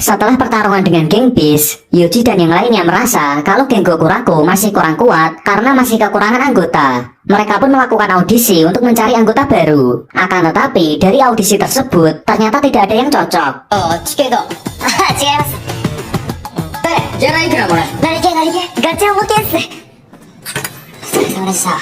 Setelah pertarungan dengan geng Beast, Yuji dan yang lainnya merasa kalau geng Gokuraku masih kurang kuat karena masih kekurangan anggota. Mereka pun melakukan audisi untuk mencari anggota baru. Akan tetapi, dari audisi tersebut, ternyata tidak ada yang cocok. Oh, Chikedo. Ah, 違います。じゃあいくらもらう？何系ガチャモケっす。お疲れ様でした。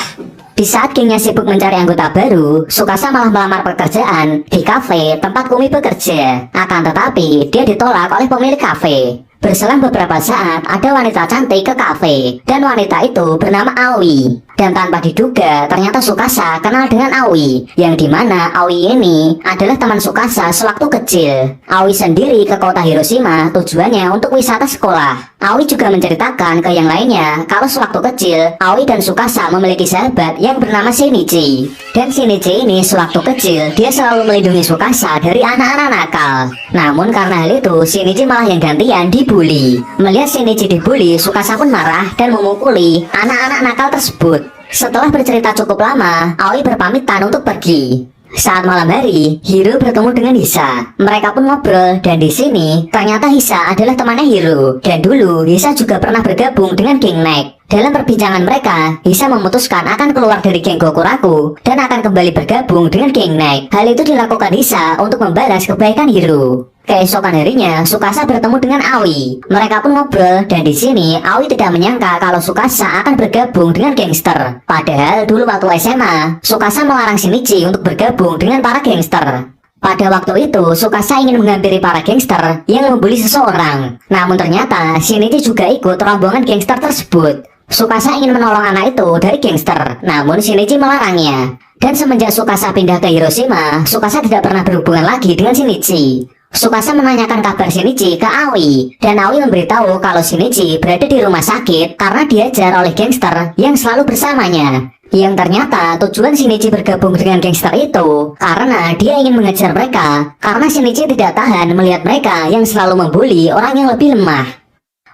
Di saat gengnya sibuk mencari anggota baru, Tsukasa malah melamar pekerjaan di kafe tempat Kumi bekerja. Akan tetapi, dia ditolak oleh pemilik kafe. Berselang beberapa saat, ada wanita cantik ke kafe, dan wanita itu bernama Aoi. Dan tanpa diduga, ternyata Tsukasa kenal dengan Aoi, yang dimana Aoi ini adalah teman Tsukasa sewaktu kecil. Aoi sendiri ke kota Hiroshima tujuannya untuk wisata sekolah. Aoi juga menceritakan ke yang lainnya kalau sewaktu kecil, Aoi dan Tsukasa memiliki sahabat yang bernama Shinichi. Dan Shinichi ini sewaktu kecil, dia selalu melindungi Tsukasa dari anak-anak nakal. Namun karena hal itu, Shinichi malah yang gantian dibully. Melihat Shinichi dibully, Tsukasa pun marah dan memukuli anak-anak nakal tersebut. Setelah bercerita cukup lama, Aoi berpamitan untuk pergi. Saat malam hari, Hiro bertemu dengan Hisa. Mereka pun ngobrol, dan di sini ternyata Hisa adalah temannya Hiro. Dan dulu Hisa juga pernah bergabung dengan geng Nek. Dalam perbincangan mereka, Hisa memutuskan akan keluar dari geng Gokuraku dan akan kembali bergabung dengan geng Nek. Hal itu dilakukan Hisa untuk membalas kebaikan Hiro. Keesokan harinya, Tsukasa bertemu dengan Aoi. Mereka pun ngobrol, dan di sini Aoi tidak menyangka kalau Tsukasa akan bergabung dengan gangster. Padahal dulu waktu SMA, Tsukasa melarang Shinichi untuk bergabung dengan para gangster. Pada waktu itu, Tsukasa ingin menghampiri para gangster yang membuli seseorang. Namun ternyata, Shinichi juga ikut rombongan gangster tersebut. Tsukasa ingin menolong anak itu dari gangster, namun Shinichi melarangnya. Dan semenjak Tsukasa pindah ke Hiroshima, Tsukasa tidak pernah berhubungan lagi dengan Shinichi. Tsukasa menanyakan kabar Shinichi ke Aoi, dan Aoi memberitahu kalau Shinichi berada di rumah sakit karena diajar oleh gangster yang selalu bersamanya. Yang ternyata tujuan Shinichi bergabung dengan gangster itu karena dia ingin mengejar mereka, karena Shinichi tidak tahan melihat mereka yang selalu membuli orang yang lebih lemah.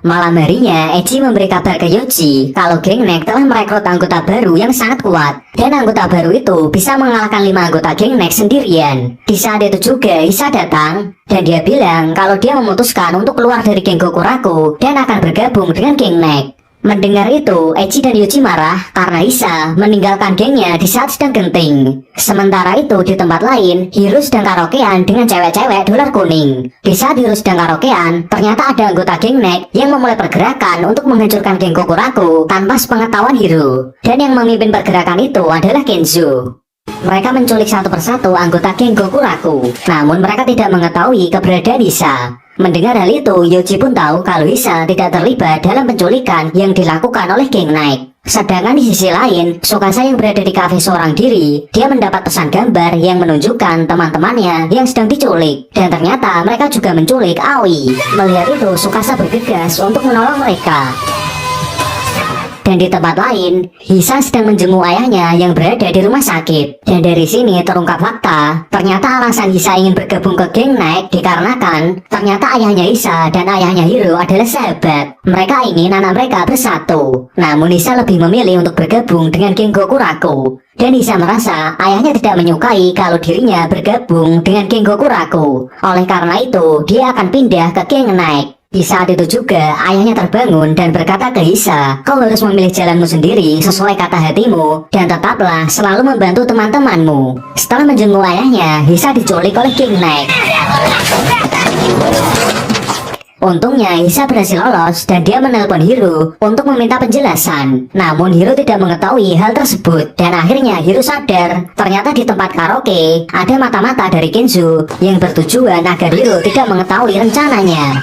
Malam harinya, Eiji memberi kabar ke Yuji kalau geng Nek telah merekrut anggota baru yang sangat kuat. Dan anggota baru itu bisa mengalahkan 5 anggota geng Nek sendirian. Di saat itu juga Hisa datang, dan dia bilang kalau dia memutuskan untuk keluar dari geng Gokuraku dan akan bergabung dengan geng Nek. Mendengar itu, Eiji dan Yuji marah karena Hisa meninggalkan gengnya di saat sedang genting. Sementara itu di tempat lain, Hiro sedang karaokean dengan cewek-cewek dolar kuning. Di saat Hiro sedang karaokean, ternyata ada anggota geng Nek yang memulai pergerakan untuk menghancurkan geng Gokuraku tanpa sepengetahuan Hiro. Dan yang memimpin pergerakan itu adalah Kenzo. Mereka menculik satu persatu anggota geng Gokuraku, namun mereka tidak mengetahui keberadaan Hisa. Mendengar hal itu, Yuji pun tahu kalau Hisa tidak terlibat dalam penculikan yang dilakukan oleh geng Nek. Sedangkan di sisi lain, Tsukasa yang berada di kafe seorang diri, dia mendapat pesan gambar yang menunjukkan teman-temannya yang sedang diculik. Dan ternyata mereka juga menculik Aoi. Melihat itu, Tsukasa bergegas untuk menolong mereka. Dan di tempat lain, Hisa sedang menjenguk ayahnya yang berada di rumah sakit. Dan dari sini terungkap fakta, ternyata alasan Hisa ingin bergabung ke geng Nek dikarenakan ternyata ayahnya Hisa dan ayahnya Hiro adalah sahabat. Mereka ingin anak mereka bersatu. Namun Hisa lebih memilih untuk bergabung dengan geng Gokuraku. Dan Hisa merasa ayahnya tidak menyukai kalau dirinya bergabung dengan geng Gokuraku. Oleh karena itu, dia akan pindah ke geng Nek. Di saat itu juga, ayahnya terbangun dan berkata ke Hisa, kau harus memilih jalanmu sendiri sesuai kata hatimu, dan tetaplah selalu membantu teman-temanmu. Setelah menjenguk ayahnya, Hisa diculik oleh geng Nek. Untungnya Hisa berhasil lolos dan dia menelpon Hiro untuk meminta penjelasan. Namun Hiro tidak mengetahui hal tersebut, dan akhirnya Hiro sadar ternyata di tempat karaoke ada mata-mata dari Kenzo yang bertujuan agar Hiro tidak mengetahui rencananya.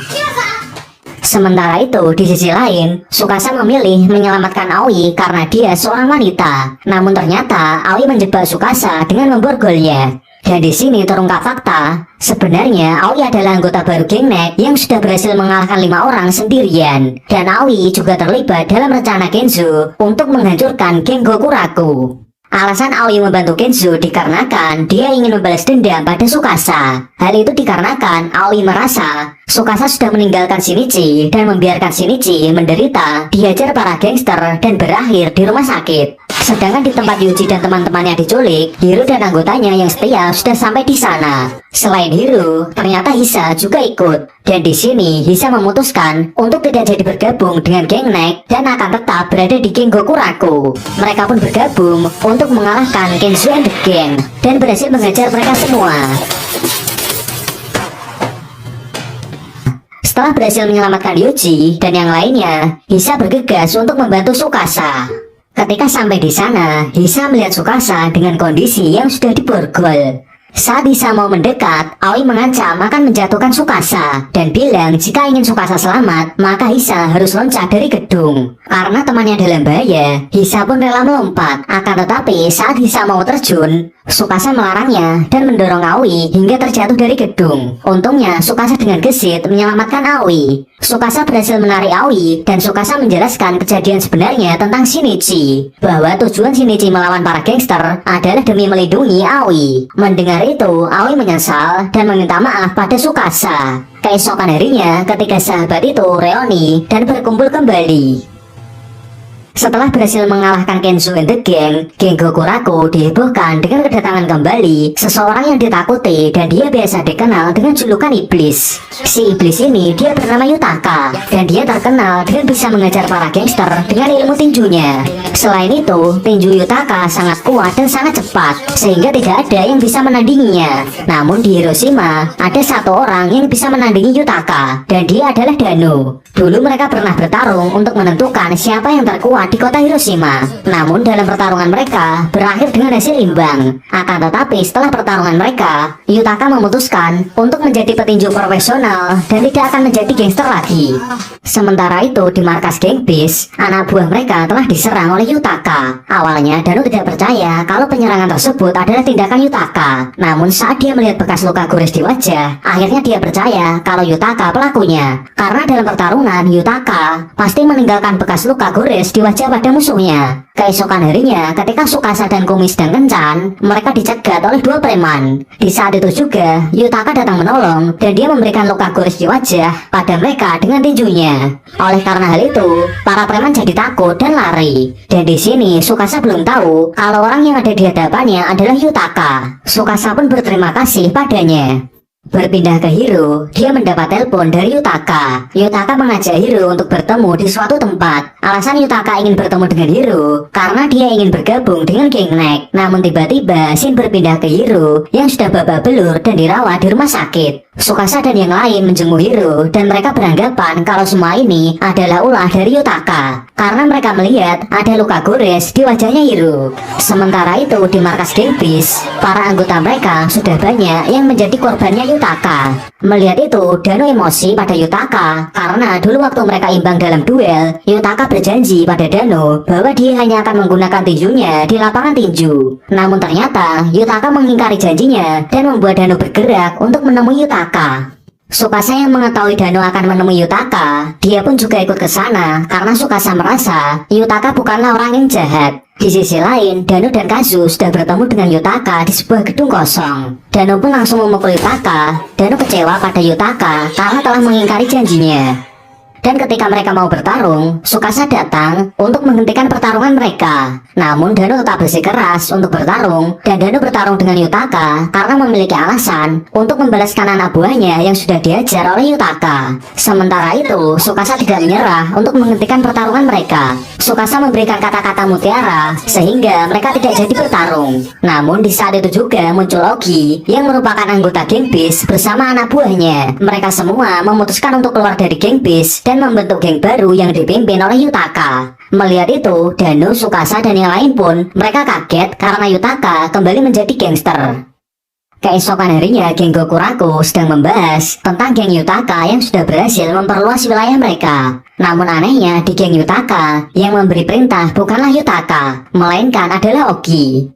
Sementara itu, di sisi lain, Tsukasa memilih menyelamatkan Aoi karena dia seorang wanita. Namun ternyata Aoi menjebak Tsukasa dengan memborgolnya. Dan di sini terungkap fakta, sebenarnya Aoi adalah anggota baru geng Nek yang sudah berhasil mengalahkan 5 orang sendirian. Dan Aoi juga terlibat dalam rencana Kenzo untuk menghancurkan geng Gokuraku. Alasan Aoi membantu Kenzo dikarenakan dia ingin membalas dendam pada Tsukasa. Hal itu dikarenakan Aoi merasa Tsukasa sudah meninggalkan Shinichi dan membiarkan Shinichi menderita, dihajar para gangster dan berakhir di rumah sakit. Sedangkan di tempat Yuji dan teman-temannya diculik, Hiro dan anggotanya yang setia sudah sampai di sana. Selain Hiro, ternyata Hisa juga ikut. Dan di sini Hisa memutuskan untuk tidak jadi bergabung dengan geng Neck dan akan tetap berada di geng Gokuraku. Mereka pun bergabung untuk mengalahkan Kenzo and the Gang dan berhasil mengejar mereka semua. Setelah berhasil menyelamatkan Yuji dan yang lainnya, Hisa bergegas untuk membantu Tsukasa. Ketika sampai di sana, Hisa melihat Tsukasa dengan kondisi yang sudah diborgol. Saat Hisa mau mendekat, Aoi mengancam akan menjatuhkan Tsukasa dan bilang jika ingin Tsukasa selamat, maka Hisa harus loncat dari gedung. Karena temannya dalam bahaya, Hisa pun rela melompat. Akan tetapi saat Hisa mau terjun, Tsukasa melarangnya dan mendorong Aoi hingga terjatuh dari gedung. Untungnya Tsukasa dengan gesit menyelamatkan Aoi. Tsukasa berhasil menarik Aoi dan Tsukasa menjelaskan kejadian sebenarnya tentang Shinichi, bahwa tujuan Shinichi melawan para gangster adalah demi melindungi Aoi. Mendengar itu, Aoi menyesal dan meminta maaf pada Tsukasa. Keesokan harinya, ketiga sahabat itu reuni dan berkumpul kembali. Setelah berhasil mengalahkan Kenzo and the Gang, geng Gokuraku dihebohkan dengan kedatangan kembali seseorang yang ditakuti dan dia biasa dikenal dengan julukan iblis. Si iblis ini dia bernama Yutaka dan dia terkenal dengan bisa mengejar para gangster dengan ilmu tinjunya. Selain itu, tinju Yutaka sangat kuat dan sangat cepat sehingga tidak ada yang bisa menandinginya. Namun di Hiroshima ada satu orang yang bisa menandingi Yutaka dan dia adalah Dano. Dulu mereka pernah bertarung untuk menentukan siapa yang terkuat di kota Hiroshima. Namun dalam pertarungan mereka berakhir dengan hasil imbang. Akan tetapi setelah pertarungan mereka, Yutaka memutuskan untuk menjadi petinju profesional dan tidak akan menjadi gangster lagi. Sementara itu di markas geng Beast, anak buah mereka telah diserang oleh Yutaka. Awalnya Dano tidak percaya kalau penyerangan tersebut adalah tindakan Yutaka. Namun saat dia melihat bekas luka gores di wajah, akhirnya dia percaya kalau Yutaka pelakunya. Karena dalam pertarungan Yutaka pasti meninggalkan bekas luka gores di wajah pada musuhnya. Keesokan harinya, ketika Tsukasa dan Kumi sedang kencan, mereka dicegat oleh dua preman. Di saat itu juga, Yutaka datang menolong dan dia memberikan luka gores di wajah pada mereka dengan tinjunya. Oleh karena hal itu, para preman jadi takut dan lari. Dan di sini Tsukasa belum tahu kalau orang yang ada di hadapannya adalah Yutaka. Tsukasa pun berterima kasih padanya. Berpindah ke Hiro, dia mendapat telepon dari Yutaka. Yutaka mengajak Hiro untuk bertemu di suatu tempat. Alasan Yutaka ingin bertemu dengan Hiro karena dia ingin bergabung dengan geng Neck. Namun tiba-tiba Shin berpindah ke Hiro yang sudah babak belur dan dirawat di rumah sakit. Tsukasa dan yang lain menjenguk Hiro dan mereka beranggapan kalau semua ini adalah ulah dari Yutaka karena mereka melihat ada luka gores di wajahnya Hiro. Sementara itu di markas geng Beast, para anggota mereka sudah banyak yang menjadi korbannya Yutaka. Melihat itu, Dano emosi pada Yutaka karena dulu waktu mereka imbang dalam duel, Yutaka berjanji pada Dano bahwa dia hanya akan menggunakan tinjunya di lapangan tinju. Namun ternyata Yutaka mengingkari janjinya dan membuat Dano bergerak untuk menemui Yutaka. Tsukasa yang mengetahui Dano akan menemui Yutaka, dia pun juga ikut ke sana karena Tsukasa merasa Yutaka bukanlah orang yang jahat. Di sisi lain, Dano dan Kazu sudah bertemu dengan Yutaka di sebuah gedung kosong. Dano pun langsung memukul Yutaka. Dano kecewa pada Yutaka karena telah mengingkari janjinya. Dan ketika mereka mau bertarung, Tsukasa datang untuk menghentikan pertarungan mereka. Namun Dano tetap bersikeras untuk bertarung, dan Dano bertarung dengan Yutaka karena memiliki alasan untuk membalaskan anak buahnya yang sudah diajar oleh Yutaka. Sementara itu, Tsukasa tidak menyerah untuk menghentikan pertarungan mereka. Tsukasa memberikan kata-kata mutiara sehingga mereka tidak jadi bertarung. Namun di saat itu juga muncul Ogi yang merupakan anggota geng Beast bersama anak buahnya. Mereka semua memutuskan untuk keluar dari geng Beast dan membentuk geng baru yang dipimpin oleh Yutaka. Melihat itu, Dano, Tsukasa dan yang lain pun mereka kaget karena Yutaka kembali menjadi gangster. Keesokan harinya, geng Gokuraku sedang membahas tentang geng Yutaka yang sudah berhasil memperluas wilayah mereka. Namun anehnya di geng Yutaka, yang memberi perintah bukanlah Yutaka, melainkan adalah Ogi.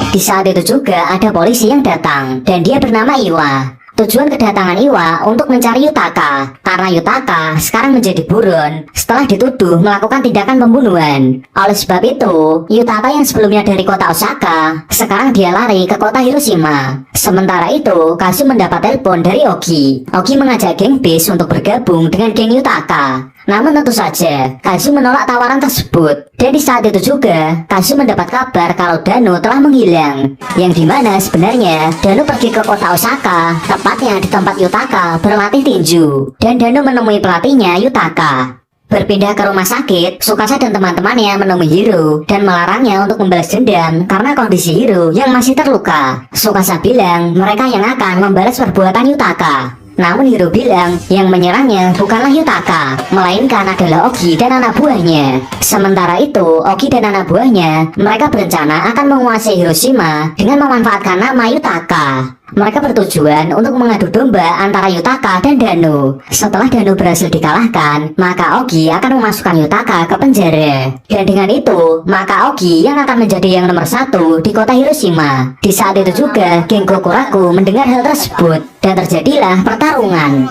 Di saat itu juga ada polisi yang datang dan dia bernama Iwa. Tujuan kedatangan Iwa untuk mencari Yutaka karena Yutaka sekarang menjadi buron setelah dituduh melakukan tindakan pembunuhan. Oleh sebab itu, Yutaka yang sebelumnya dari kota Osaka sekarang dia lari ke kota Hiroshima. Sementara itu, Kazu mendapat telepon dari Ogi. Ogi mengajak geng Beast untuk bergabung dengan geng Yutaka. Namun tentu saja, Kazu menolak tawaran tersebut. Dan di saat itu juga, Kazu mendapat kabar kalau Dano telah menghilang. Yang dimana sebenarnya, Dano pergi ke kota Osaka, tepatnya di tempat Yutaka berlatih tinju. Dan Dano menemui pelatihnya Yutaka. Berpindah ke rumah sakit, Tsukasa dan teman-temannya menemui Hiro dan melarangnya untuk membalas dendam karena kondisi Hiro yang masih terluka. Tsukasa bilang mereka yang akan membalas perbuatan Yutaka. Namun Hiro bilang yang menyerangnya bukanlah Yutaka, melainkan adalah Ogi dan anak buahnya. Sementara itu, Ogi dan anak buahnya, mereka berencana akan menguasai Hiroshima dengan memanfaatkan nama Yutaka. Mereka bertujuan untuk mengadu domba antara Yutaka dan Dano. Setelah Dano berhasil dikalahkan, maka Ogi akan memasukkan Yutaka ke penjara. Dan dengan itu, maka Ogi yang akan menjadi yang nomor 1 di kota Hiroshima. Di saat itu juga, geng Gokuraku mendengar hal tersebut, dan terjadilah pertarungan.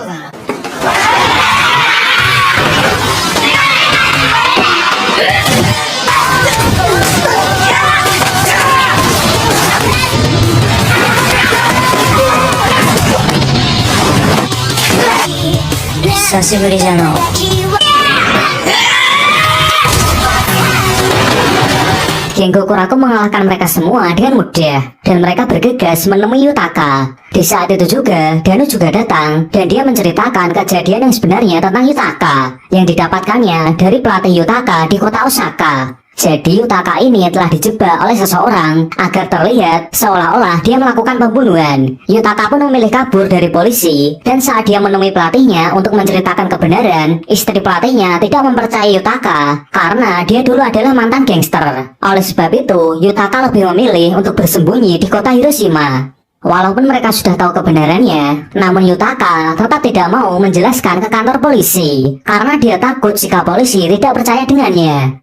Geng Gokuraku mengalahkan mereka semua dengan mudah, dan mereka bergegas menemui Yutaka. Di saat itu juga, Dano juga datang, dan dia menceritakan kejadian yang sebenarnya tentang Yutaka, yang didapatkannya dari pelatih Yutaka di kota Osaka. Jadi Yutaka ini telah dijebak oleh seseorang agar terlihat seolah-olah dia melakukan pembunuhan. Yutaka pun memilih kabur dari polisi, dan saat dia menemui pelatihnya untuk menceritakan kebenaran, istri pelatihnya tidak mempercayai Yutaka karena dia dulu adalah mantan gangster. Oleh sebab itu, Yutaka lebih memilih untuk bersembunyi di kota Hiroshima. Walaupun mereka sudah tahu kebenarannya, namun Yutaka tetap tidak mau menjelaskan ke kantor polisi karena dia takut jika polisi tidak percaya dengannya.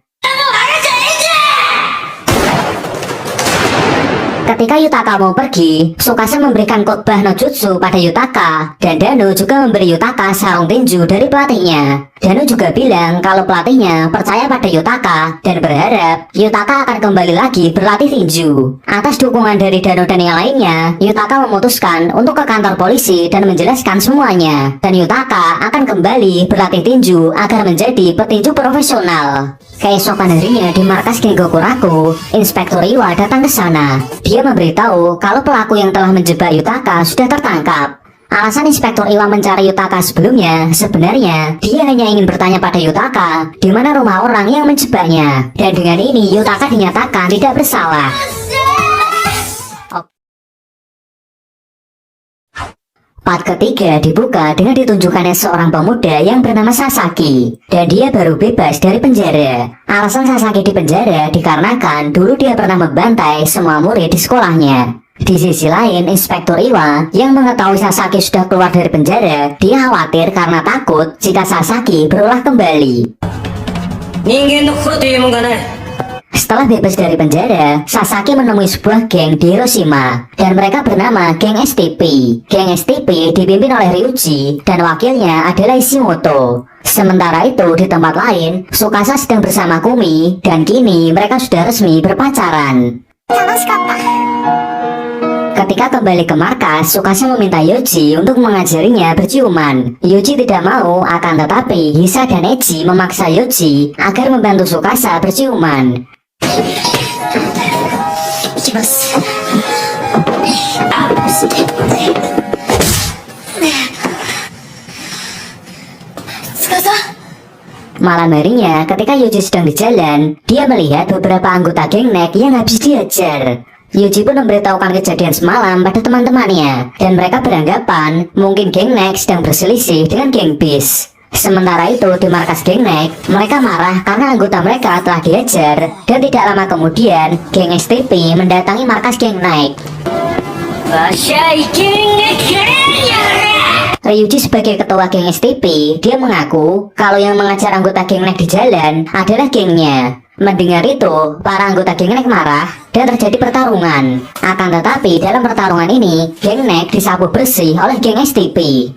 Ketika Yutaka mau pergi, Tsukasa memberikan khotbah no jutsu pada Yutaka, dan Dano juga memberi Yutaka sarung tinju dari pelatihnya. Dano juga bilang kalau pelatihnya percaya pada Yutaka dan berharap Yutaka akan kembali lagi berlatih tinju. Atas dukungan dari Dano dan yang lainnya, Yutaka memutuskan untuk ke kantor polisi dan menjelaskan semuanya. Dan Yutaka akan kembali berlatih tinju agar menjadi petinju profesional. Keesokan harinya di markas geng Gokuraku, Inspektur Iwa datang ke sana. Dia memberitahu kalau pelaku yang telah menjebak Yutaka sudah tertangkap. Alasan Inspektur Iwa mencari Yutaka sebelumnya, sebenarnya dia hanya ingin bertanya pada Yutaka di mana rumah orang yang menjebaknya. Dan dengan ini Yutaka dinyatakan tidak bersalah. Part ketiga dibuka dengan ditunjukkannya seorang pemuda yang bernama Sasaki, dan dia baru bebas dari penjara. Alasan Sasaki di penjara dikarenakan dulu dia pernah membantai semua murid di sekolahnya. Di sisi lain, Inspektur Iwa yang mengetahui Sasaki sudah keluar dari penjara, dia khawatir karena takut jika Sasaki berulah kembali. Setelah bebas dari penjara, Sasaki menemui sebuah geng di Hiroshima, dan mereka bernama Geng STP. Geng STP dipimpin oleh Ryuji, dan wakilnya adalah Ishimoto. Sementara itu, di tempat lain, Tsukasa sedang bersama Kumi, dan kini mereka sudah resmi berpacaran. Ketika kembali ke markas, Tsukasa meminta Yoji untuk mengajarinya berciuman. Yoji tidak mau, akan tetapi Hisa dan Eiji memaksa Yoji agar membantu Tsukasa berciuman. Malam harinya, ketika Yoji sedang di jalan, dia melihat beberapa anggota geng Nek yang habis dihajar. Yoji pun memberitahukan kejadian semalam pada teman-temannya, dan mereka beranggapan mungkin geng Nek sedang berselisih dengan geng Beast. Sementara itu di markas geng Nek, mereka marah karena anggota mereka telah dihajar, dan tidak lama kemudian geng STP mendatangi markas geng Nek. Ryuji sebagai ketua geng STP, dia mengaku kalau yang mengajar anggota geng Nek di jalan adalah gengnya. Mendengar itu, para anggota geng Nek marah dan terjadi pertarungan. Akan tetapi dalam pertarungan ini, geng Nek disapu bersih oleh geng STP.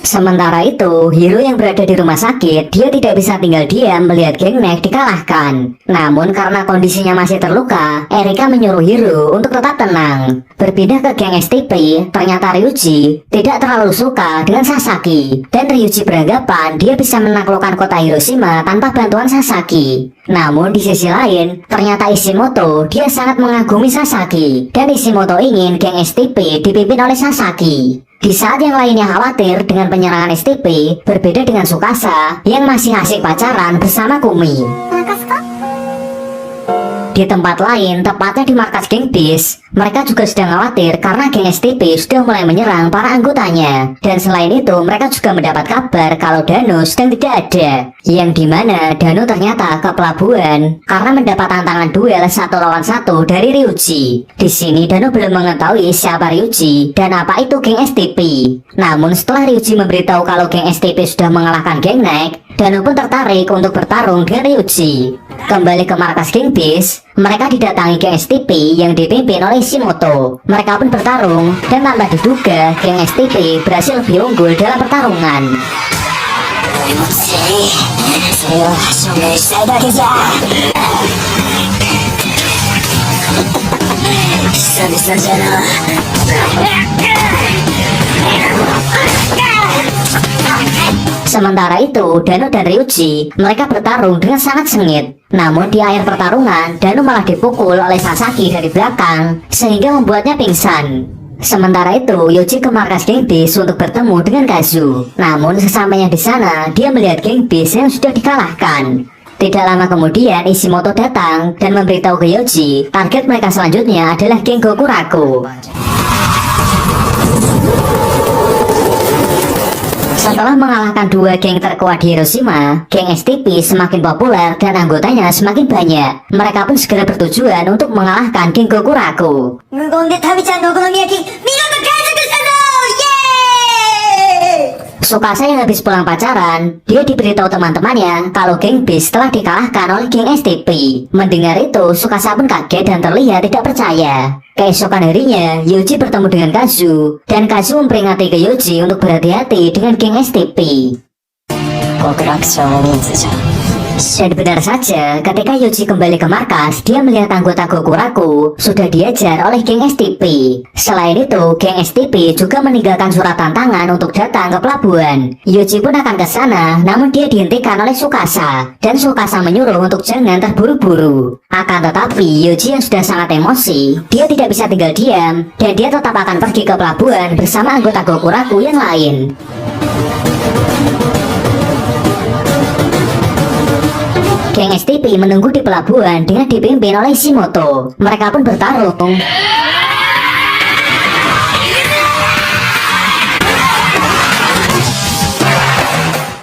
Sementara itu, Hiro yang berada di rumah sakit, dia tidak bisa tinggal diam melihat geng Nek dikalahkan. Namun karena kondisinya masih terluka, Erika menyuruh Hiro untuk tetap tenang. Berpindah ke geng STP, ternyata Ryuji tidak terlalu suka dengan Sasaki. Dan Ryuji beranggapan dia bisa menaklukkan kota Hiroshima tanpa bantuan Sasaki. Namun di sisi lain, ternyata Ishimoto dia sangat mengagumi Sasaki. Dan Ishimoto ingin geng STP dipimpin oleh Sasaki. Di saat yang lainnya khawatir dengan penyerangan STP, berbeda dengan Tsukasa yang masih asik pacaran bersama Kumi. Di tempat lain, tepatnya di markas geng Beast, mereka juga sedang khawatir karena geng STP sudah mulai menyerang para anggotanya. Dan selain itu, mereka juga mendapat kabar kalau Dano sedang tidak ada. Yang dimana Dano ternyata ke pelabuhan karena mendapat tantangan duel 1 lawan 1 dari Ryuji. Di sini Dano belum mengetahui siapa Ryuji dan apa itu geng STP. Namun setelah Ryuji memberitahu kalau geng STP sudah mengalahkan geng Nek, Dano pun tertarik untuk bertarung dengan Ryuji. Kembali ke markas geng Beast, mereka didatangi geng STP yang dipimpin oleh Ishimoto. Mereka pun bertarung dan tanpa diduga geng STP berhasil lebih unggul dalam pertarungan. Sementara itu, Dano dan Ryuji, mereka bertarung dengan sangat sengit. Namun di akhir pertarungan, Dano malah dipukul oleh Sasaki dari belakang, sehingga membuatnya pingsan. Sementara itu, Yuji ke markas geng Beast untuk bertemu dengan Kazu. Namun sesampainya di sana, dia melihat geng Beast yang sudah dikalahkan. Tidak lama kemudian, Ishimoto datang dan memberitahu ke Yuji, target mereka selanjutnya adalah geng Gokuraku. Setelah mengalahkan 2 geng terkuat di Hiroshima, geng STP semakin populer dan anggotanya semakin banyak. Mereka pun segera bertujuan untuk mengalahkan geng Gokuraku. Tsukasa yang habis pulang pacaran, dia diberitahu teman-temannya kalau geng Beast telah dikalahkan oleh geng STP. Mendengar itu, Tsukasa pun kaget dan terlihat tidak percaya. Keesokan harinya, Yuji bertemu dengan Kazu, dan Kazu memperingati ke Yuji untuk berhati-hati dengan geng STP. Dan benar saja, ketika Yuji kembali ke markas, dia melihat anggota Gokuraku sudah diajar oleh geng STP. Selain itu, geng STP juga meninggalkan surat tantangan untuk datang ke pelabuhan. Yuji pun akan ke sana, namun dia dihentikan oleh Tsukasa. Dan Tsukasa menyuruh untuk jangan terburu-buru. Akan tetapi, Yuji yang sudah sangat emosi, dia tidak bisa tinggal diam, dan dia tetap akan pergi ke pelabuhan bersama anggota Gokuraku yang lain. Geng STP menunggu di pelabuhan dengan dipimpin oleh Ishimoto. Mereka pun bertarung.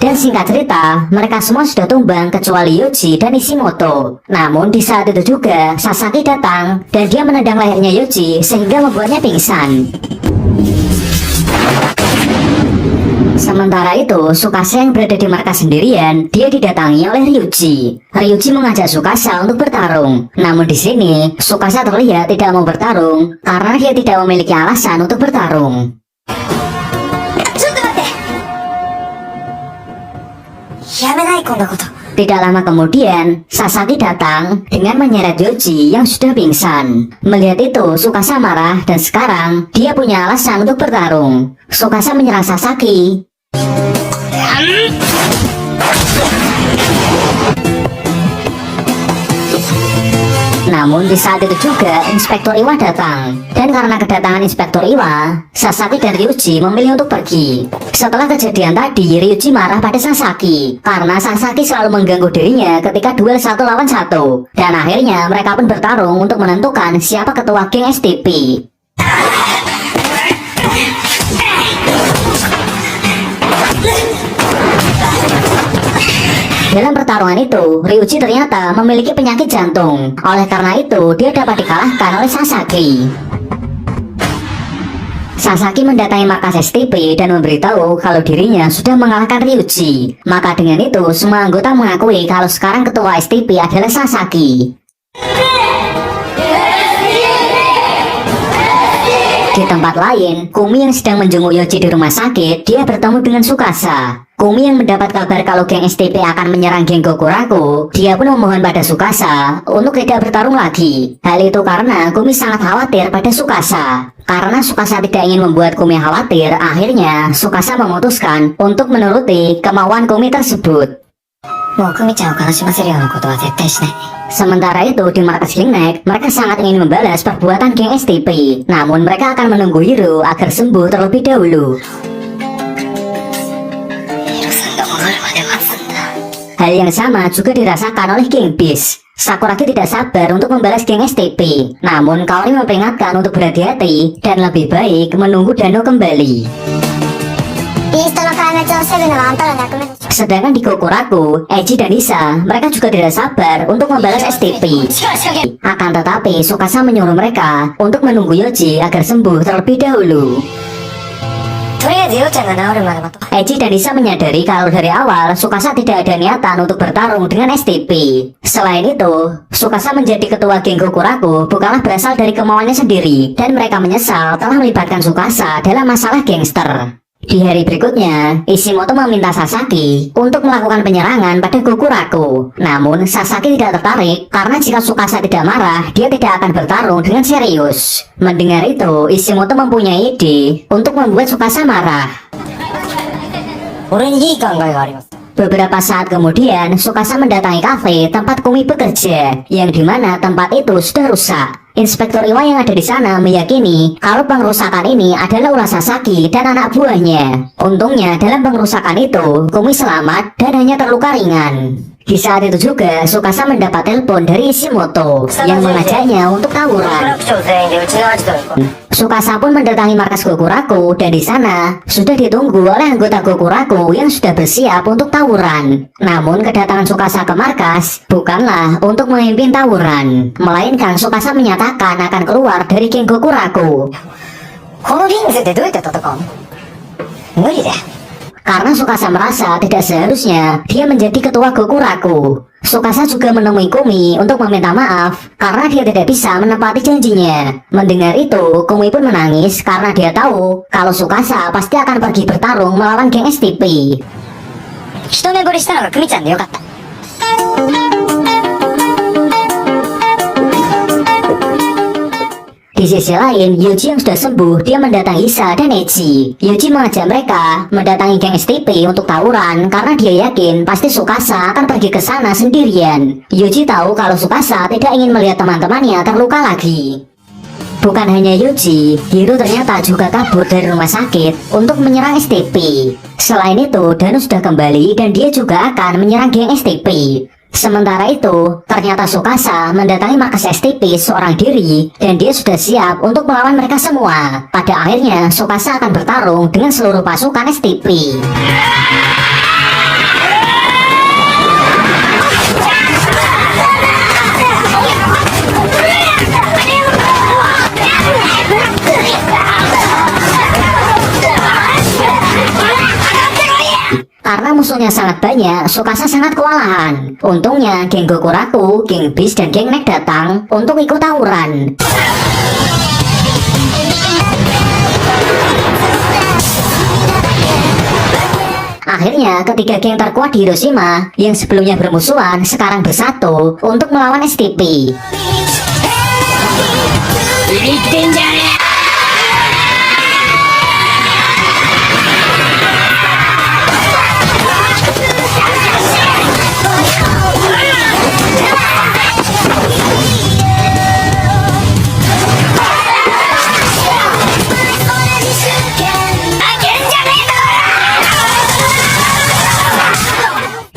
Dan singkat cerita, mereka semua sudah tumbang kecuali Yuji dan Ishimoto. Namun di saat itu juga, Sasaki datang dan dia menendang lehernya Yuji sehingga membuatnya pingsan. Sementara itu, Tsukasa yang berada di markas sendirian, dia didatangi oleh Ryuji. Ryuji mengajak Tsukasa untuk bertarung. Namun di sini, Tsukasa terlihat tidak mau bertarung karena dia tidak memiliki alasan untuk bertarung. Tidak lama kemudian, Sasaki datang dengan menyeret Yuji yang sudah pingsan. Melihat itu, Tsukasa marah dan sekarang dia punya alasan untuk bertarung. Tsukasa menyerang Sasaki. Namun di saat itu juga Inspektur Iwa datang. Dan karena kedatangan Inspektur Iwa, Sasaki dan Ryuji memilih untuk pergi. Setelah kejadian tadi, Ryuji marah pada Sasaki karena Sasaki selalu mengganggu dirinya ketika duel 1 lawan 1. Dan akhirnya mereka pun bertarung untuk menentukan siapa ketua geng STP. Dalam pertarungan itu, Ryuji ternyata memiliki penyakit jantung. Oleh karena itu, dia dapat dikalahkan oleh Sasaki. Sasaki mendatangi markas STP dan memberitahu kalau dirinya sudah mengalahkan Ryuji. Maka dengan itu, semua anggota mengakui kalau sekarang ketua STP adalah Sasaki. Di tempat lain, Kumi yang sedang menjenguk Yoji di rumah sakit, dia bertemu dengan Tsukasa. Kumi yang mendapat kabar kalau geng STP akan menyerang geng Gokuraku, dia pun memohon pada Tsukasa untuk tidak bertarung lagi. Hal itu karena Kumi sangat khawatir pada Tsukasa. Karena Tsukasa tidak ingin membuat Kumi khawatir, akhirnya Tsukasa memutuskan untuk menuruti kemauan Kumi tersebut. もう久美ちゃんを悲しませるようなことは絶対しない。 Sementara itu di markas Geng Nek, mereka sangat ingin membalas perbuatan geng STP. Namun mereka akan menunggu Hiro agar sembuh terlebih dahulu. ヒロさんが戻るまで待つんだ。 Hal yang sama juga dirasakan oleh Geng Beast. Sakuragi tidak sabar untuk membalas geng STP. Namun Kaori memperingatkan untuk berhati-hati dan lebih baik menunggu Dano kembali. ビーストの壊滅を防ぐのはあんたらの役目でしょ。 Sedangkan di Gokuraku, Eiji dan Nisa, mereka juga tidak sabar untuk membalas STP. Akan tetapi, Tsukasa menyuruh mereka untuk menunggu Yoji agar sembuh terlebih dahulu. とりあえずヨウちゃんが治るまで待とう。 Eiji dan Nisa menyadari kalau dari awal Tsukasa tidak ada niatan untuk bertarung dengan STP. Selain itu, Tsukasa menjadi ketua geng Gokuraku bukanlah berasal dari kemauannya sendiri, dan mereka menyesal telah melibatkan Tsukasa dalam masalah gangster. Di hari berikutnya, Ishimoto meminta Sasaki untuk melakukan penyerangan pada Gokuraku. Namun, Sasaki tidak tertarik karena jika Tsukasa tidak marah, dia tidak akan bertarung dengan serius. Mendengar itu, Ishimoto mempunyai ide untuk membuat Tsukasa marah. 俺にいい考えがあります。 Beberapa saat kemudian, Tsukasa mendatangi kafe tempat Kumi bekerja, yang dimana tempat itu sudah rusak. Inspektur Iwa yang ada di sana meyakini kalau pengrusakan ini adalah ulah Sasaki dan anak buahnya. Untungnya dalam pengrusakan itu, Kumi selamat dan hanya terluka ringan. Di saat itu juga, Tsukasa mendapat telepon dari Ishimoto yang mengajaknya untuk tawuran. 部長全員でうちのアジトに来い。 Tsukasa pun mendatangi markas Gokuraku dan di sana sudah ditunggu oleh anggota Gokuraku yang sudah bersiap untuk tawuran. Namun kedatangan Tsukasa ke markas bukanlah untuk memimpin tawuran, melainkan Tsukasa menyatakan akan keluar dari geng Gokuraku. このリングでどうやって戦うの？無理だよ。 Karena Tsukasa merasa tidak seharusnya dia menjadi ketua Gokuraku. Tsukasa juga menemui Kumi untuk meminta maaf karena dia tidak bisa menepati janjinya. Mendengar itu, Kumi pun menangis karena dia tahu kalau Tsukasa pasti akan pergi bertarung melawan geng STP. 一目惚れしたのが久美ちゃんでよかった。 Di sisi lain, Yuji yang sudah sembuh, dia mendatangi Isa dan Eiji. Yuji mengajak mereka mendatangi geng STP untuk tawuran karena dia yakin pasti Tsukasa akan pergi ke sana sendirian. Yuji tahu kalau Tsukasa tidak ingin melihat teman-temannya terluka lagi. Bukan hanya Yuji, Hiro ternyata juga kabur dari rumah sakit untuk menyerang STP. Selain itu, Dano sudah kembali dan dia juga akan menyerang geng STP. Sementara itu, ternyata Tsukasa mendatangi markas STP seorang diri dan dia sudah siap untuk melawan mereka semua. Pada akhirnya, Tsukasa akan bertarung dengan seluruh pasukan STP. Karena musuhnya sangat banyak, Tsukasa sangat kewalahan. Untungnya, geng Gokuraku, geng Beast, dan geng Nek datang untuk ikut tawuran. Akhirnya, ketiga geng terkuat di Hiroshima yang sebelumnya bermusuhan sekarang bersatu untuk melawan STP. ビビってんじゃねえ。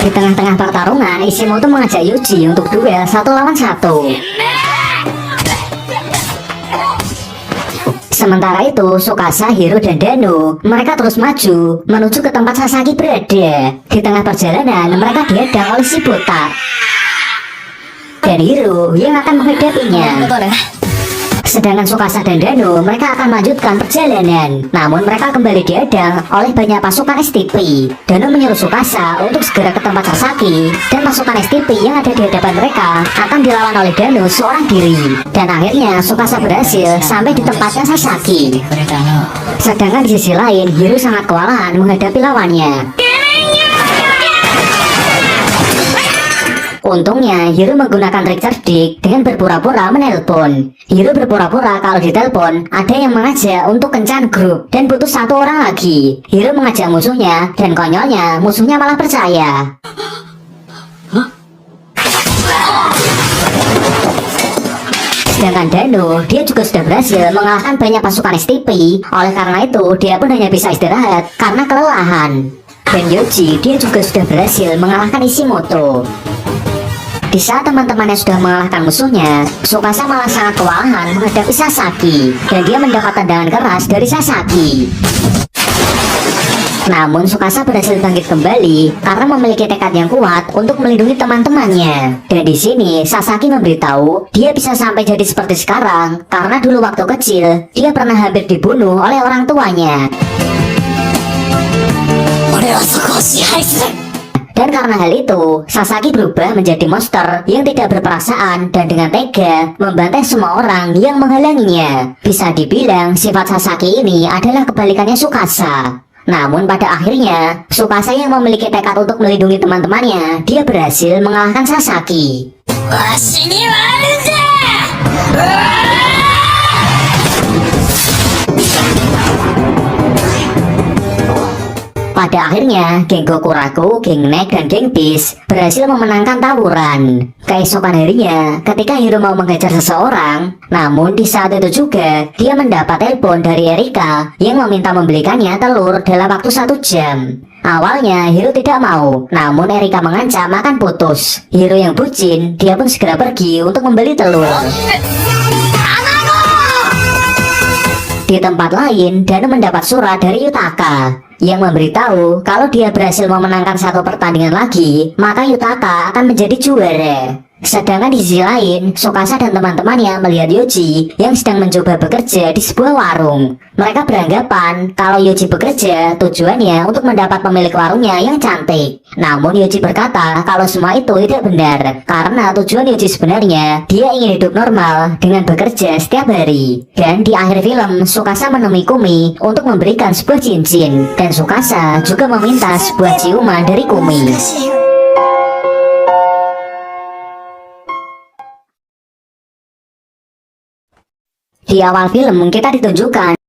Di tengah-tengah pertarungan, Ishimoto mengajak Yuji untuk duel 1 lawan 1. Sementara itu, Tsukasa, Hiro, dan Dano, mereka terus maju menuju ke tempat Sasaki berada. Di tengah perjalanan, mereka dihadang oleh si botak dan Hiro yang akan menghadapinya. Sedangkan Tsukasa dan Dano mereka akan melanjutkan perjalanan. Namun mereka kembali dihadang oleh banyak pasukan STP. Dano menyuruh Tsukasa untuk segera ke tempat Sasaki, dan pasukan STP yang ada di hadapan mereka akan dilawan oleh Dano seorang diri. Dan akhirnya Tsukasa berhasil sampai di tempatnya Sasaki. 触れたの。 Sedangkan di sisi lain Hiro sangat kewalahan menghadapi lawannya. Untungnya Hiro menggunakan trik cerdik dengan berpura-pura menelpon. Hiro berpura-pura kalau ditelepon ada yang mengajak untuk kencan grup dan butuh satu orang lagi. Hiro mengajak musuhnya dan konyolnya musuhnya malah percaya. Sedangkan Dano, dia juga sudah berhasil mengalahkan banyak pasukan STP. Oleh karena itu, dia pun hanya bisa istirahat karena kelelahan. Dan Yoji, dia juga sudah berhasil mengalahkan Ishimoto. Di saat teman-temannya sudah mengalahkan musuhnya, Tsukasa malah sangat kewalahan menghadapi Sasaki, dan dia mendapat tendangan keras dari Sasaki. Namun Tsukasa berhasil bangkit kembali karena memiliki tekad yang kuat untuk melindungi teman-temannya. Dan di sini Sasaki memberitahu dia bisa sampai jadi seperti sekarang karena dulu waktu kecil dia pernah hampir dibunuh oleh orang tuanya. 俺はそこを支配する。 Dan karena hal itu, Sasaki berubah menjadi monster yang tidak berperasaan dan dengan tega membantai semua orang yang menghalanginya. Bisa dibilang sifat Sasaki ini adalah kebalikannya Tsukasa. Namun pada akhirnya, Tsukasa yang memiliki tekad untuk melindungi teman-temannya, dia berhasil mengalahkan Sasaki. わしにはあるんだ。 Pada akhirnya, geng Gokuraku, geng Nek, dan geng Beast berhasil memenangkan tawuran. Keesokan harinya, ketika Hiro mau mengejar seseorang, namun di saat itu juga, dia mendapat telepon dari Erika yang meminta membelikannya telur dalam waktu 1 jam. Awalnya Hiro tidak mau, namun Erika mengancam akan putus. Hiro yang bucin, dia pun segera pergi untuk membeli telur. Di tempat lain, Dano mendapat surat dari Yutaka yang memberitahu kalau dia berhasil memenangkan satu pertandingan lagi, maka Yutaka akan menjadi juara. Sedangkan di sisi lain, Tsukasa dan teman-temannya melihat Yoji yang sedang mencoba bekerja di sebuah warung. Mereka beranggapan kalau Yoji bekerja tujuannya untuk mendapat pemilik warungnya yang cantik. Namun Yoji berkata kalau semua itu tidak benar, karena tujuan Yoji sebenarnya dia ingin hidup normal dengan bekerja setiap hari. Dan di akhir film, Tsukasa menemui Kumi untuk memberikan sebuah cincin, dan Tsukasa juga meminta sebuah ciuman dari Kumi. Di awal film kita ditunjukkan